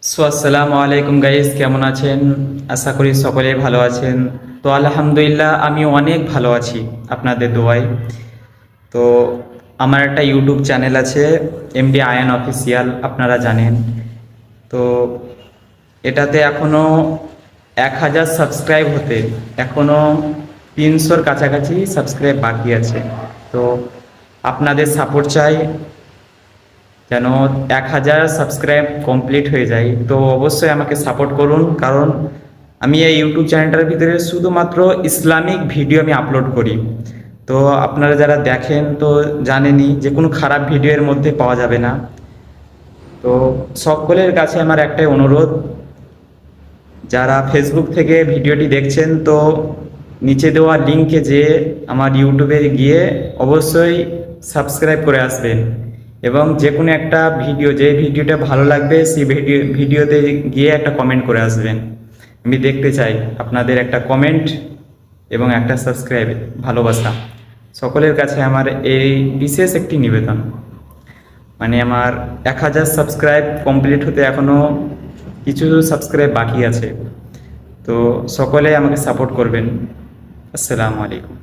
আসসালামু আলাইকুম গাইস, কেমন আছেন? আশা করি সকলেই ভালো আছেন। তো আলহামদুলিল্লাহ আমি অনেক ভালো আছি আপনাদের দোয়ায়। তো আমার একটা ইউটিউব চ্যানেল আছে, এমডি আয়ান অফিসিয়াল, আপনারা জানেন। তো এটাতে এখনও 1000 সাবস্ক্রাইব হতে এখনও 300-র কাছাকাছি সাবস্ক্রাইব বাকি আছে। তো আপনাদের সাপোর্ট চাই যেন 1000 সাবস্ক্রাইব কমপ্লিট হয়ে যায়। তো অবশ্যই আমাকে সাপোর্ট করুন, কারণ আমি এই ইউটিউব চ্যানেলটার ভিতরে শুধুমাত্র ইসলামিক ভিডিও আমি আপলোড করি। তো আপনারা যারা দেখেন তো জানেনই যে কোনো খারাপ ভিডিও এর মধ্যে পাওয়া যাবে না। তো সকলের কাছে আমার একটাই অনুরোধ, যারা ফেসবুক থেকে ভিডিওটি দেখছেন তো নিচে দেওয়া লিঙ্কে যেয়ে আমার ইউটিউবে গিয়ে অবশ্যই সাবস্ক্রাইব করে আসবেন, এবং যে কোনো একটা ভিডিও, যে ভিডিওটা ভালো লাগবে সেই ভিডিওতে গিয়ে একটা কমেন্ট করে আসবেন। আমি দেখতে চাই আপনাদের একটা কমেন্ট এবং একটা সাবস্ক্রাইব, ভালোবাসা। সকলের কাছে আমার এই বিশেষ একটি নিবেদন, মানে আমার 1000 সাবস্ক্রাইব কমপ্লিট হতে এখনও কিছু সাবস্ক্রাইব বাকি আছে। তো সকলে আমাকে সাপোর্ট করবেন। আসসালামু আলাইকুম।